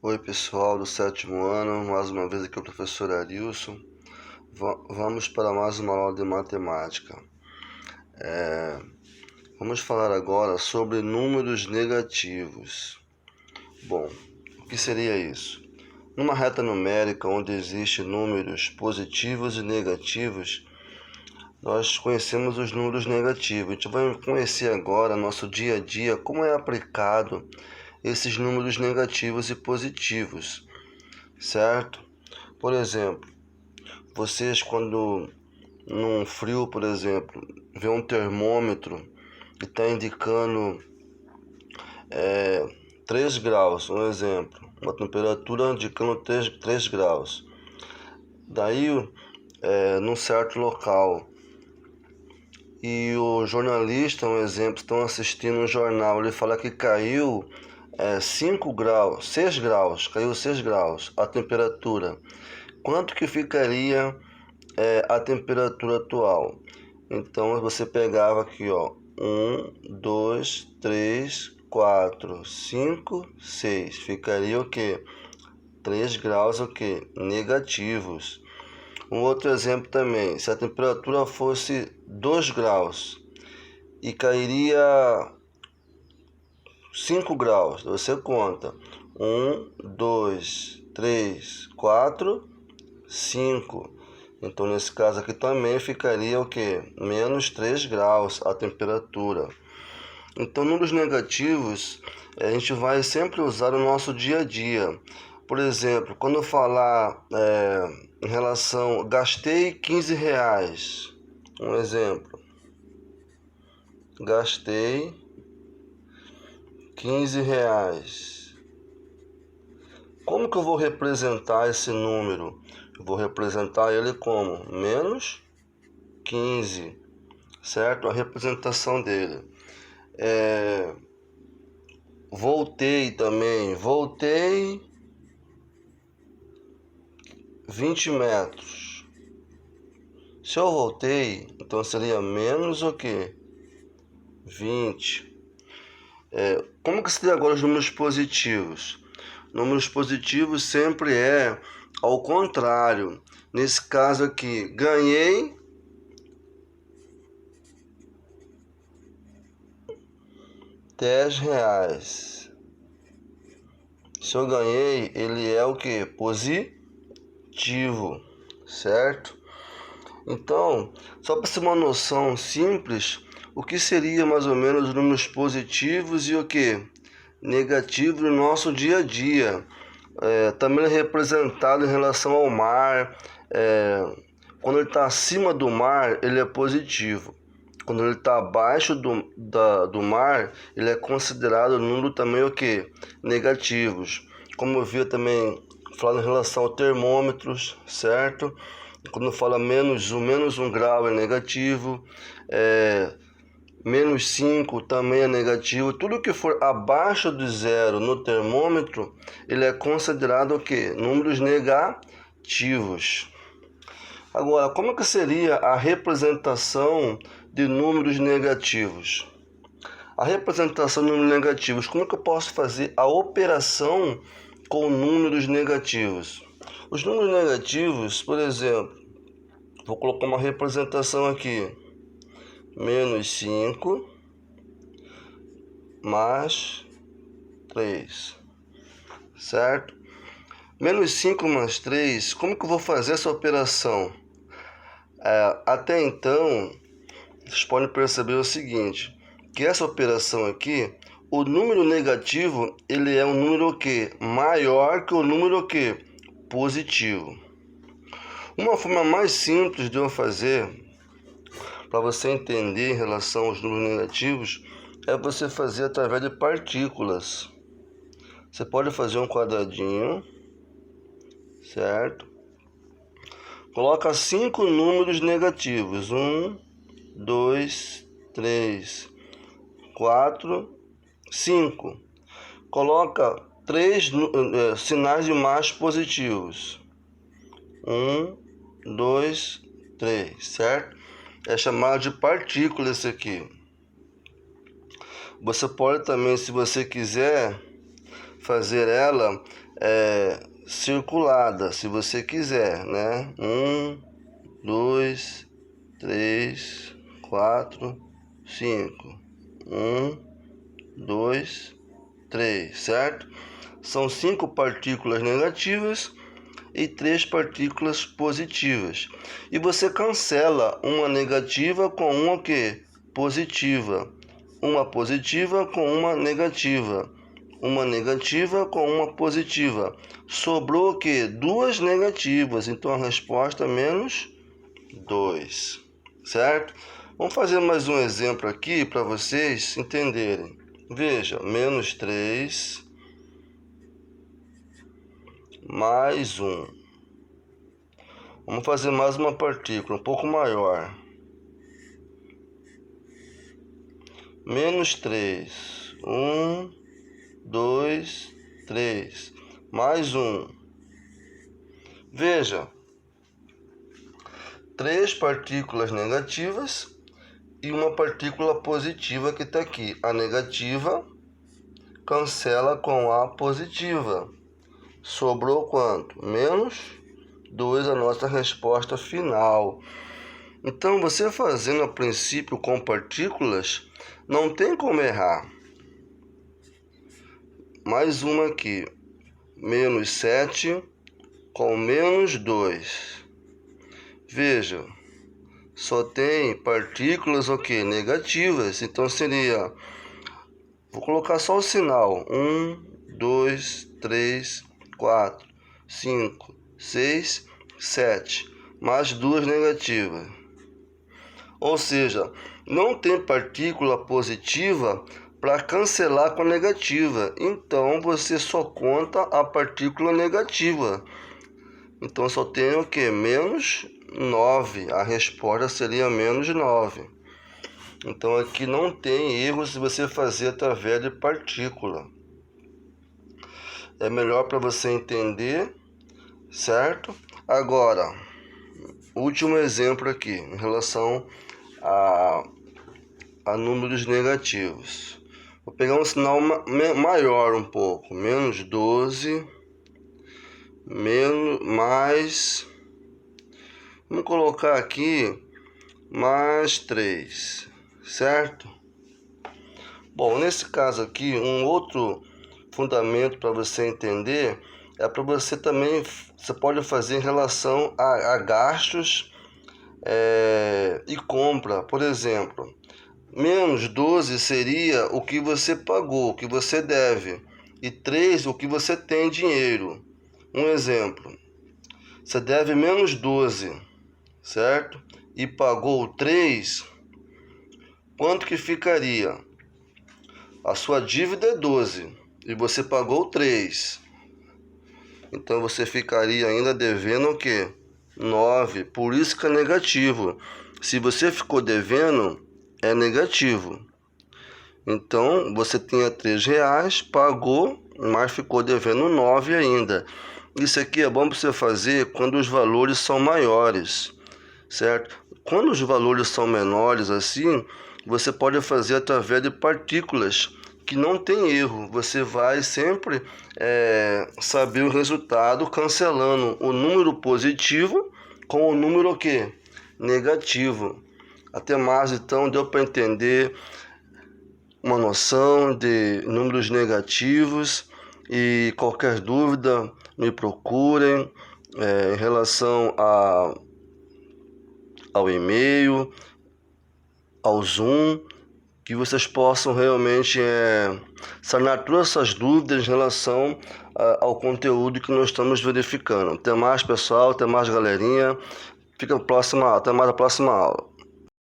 Oi pessoal do sétimo ano, mais uma vez aqui é o professor Arilson. Vamos para mais uma aula de matemática. Vamos falar agora sobre números negativos. Bom, o que seria isso? Numa reta numérica onde existem números positivos e negativos, nós conhecemos os números negativos. A gente vai conhecer agora, no nosso dia a dia, como é aplicado esses números negativos e positivos, certo? Por exemplo, vocês quando num frio, por exemplo, vê um termômetro e está indicando 3 graus, um exemplo, uma temperatura indicando 3 graus. Daí, num certo local, e o jornalista, um exemplo, estão assistindo um jornal, ele fala que caiu 5 graus, 6 graus, caiu 6 graus a temperatura. Quanto que ficaria a temperatura atual? Então você pegava aqui, ó, 1, 2, 3, 4, 5, 6. Ficaria o quê? 3 graus o quê? Negativos. Um outro exemplo também, se a temperatura fosse 2 graus e cairia 5 graus, você conta 1, 2, 3, 4, 5. Então, nesse caso aqui também ficaria o quê? Menos 3 graus a temperatura. Então, números negativos, a gente vai sempre usar no nosso dia a dia. Por exemplo, quando eu falar em relação, gastei 15 reais. Um exemplo. Gastei 15 reais. Como que eu vou representar esse número? Eu vou representar ele como menos 15, certo? A representação dele. Voltei também. Voltei 20 metros. Se eu voltei, então seria menos o quê? 20. Como que seria agora os números positivos? Números positivos sempre é ao contrário. Nesse caso aqui, ganhei R$ 10. Se eu ganhei, ele é o que? Positivo, certo? Então, só para ser uma noção simples, o que seria mais ou menos os números positivos e o que? Negativo no nosso dia a dia. Também é representado em relação ao mar. Quando ele está acima do mar, ele é positivo. Quando ele está abaixo do mar, ele é considerado número também o que? Negativos. Como eu vi também falando em relação a termômetros, certo? Quando fala menos 1 grau é negativo. Menos 5 também é negativo. Tudo que for abaixo de zero no termômetro, ele é considerado o quê? Números negativos. Agora, como que seria a representação de números negativos? A representação de números negativos, como que eu posso fazer a operação com números negativos? Os números negativos, por exemplo, vou colocar uma representação aqui. Menos 5 mais 3, certo? Menos 5 mais 3, como que eu vou fazer essa operação? Até então, vocês podem perceber o seguinte, que essa operação aqui, o número negativo, ele é um número que maior que o número que positivo. Uma forma mais simples de eu fazer, para você entender em relação aos números negativos, é você fazer através de partículas. Você pode fazer um quadradinho, certo? Coloca 5 números negativos. 1, 2, 3, 4, 5. Coloca 3 sinais de mais positivos. 1, 2, 3, certo? É chamado de partícula esse aqui. Você pode também, se você quiser, fazer ela circulada, se você quiser, né? 1, 2, 3, 4, 5. 1, 2, 3, certo? São 5 partículas negativas e 3 partículas positivas. E você cancela uma negativa com uma o quê? Positiva. Uma positiva com uma negativa. Uma negativa com uma positiva. Sobrou o quê? 2 negativas. Então a resposta é menos 2. Certo? Vamos fazer mais um exemplo aqui para vocês entenderem. Veja, menos 3 mais 1. Vamos fazer mais uma partícula um pouco maior. Menos 3. 1, 2, 3. Mais 1. Veja, 3 partículas negativas e uma partícula positiva que está aqui. A negativa cancela com a positiva. Sobrou quanto? Menos 2, a nossa resposta final. Então, você fazendo a princípio com partículas, não tem como errar. Mais uma aqui. Menos 7 com menos 2. Veja, só tem partículas o quê? Negativas. Então, seria... Vou colocar só o sinal. 1, 2, 3, 4, 5, 6, 7. Mais 2 negativas. Ou seja, não tem partícula positiva para cancelar com a negativa. Então, você só conta a partícula negativa. Então, só tem o quê? Menos 9. A resposta seria menos 9. Então, aqui não tem erro se você fazer através de partícula. É melhor para você entender, certo? Agora, último exemplo aqui, em relação a números negativos. Vou pegar um sinal maior um pouco, menos 12, mais, vamos colocar aqui, mais 3, certo? Bom, nesse caso aqui, um outro fundamento para você entender é para você também, você pode fazer em relação a gastos e compra. Por exemplo, menos 12 seria o que você pagou, o que você deve, e 3 o que você tem dinheiro. Um exemplo, você deve menos 12, certo? E pagou 3, quanto que ficaria? A sua dívida é 12 e você pagou 3. Então você ficaria ainda devendo o quê? 9. Por isso que é negativo. Se você ficou devendo, é negativo. Então você tinha R$3, pagou, mas ficou devendo 9 ainda. Isso aqui é bom para você fazer quando os valores são maiores, certo? Quando os valores são menores assim, você pode fazer através de partículas, que não tem erro. Você vai sempre saber o resultado cancelando o número positivo com o número o quê? Negativo. Até mais, então, deu para entender uma noção de números negativos. E qualquer dúvida, me procurem em relação ao e-mail, ao Zoom, que vocês possam realmente sanar todas essas dúvidas em relação ao conteúdo que nós estamos verificando. Até mais, pessoal, até mais, galerinha. Até mais a próxima aula.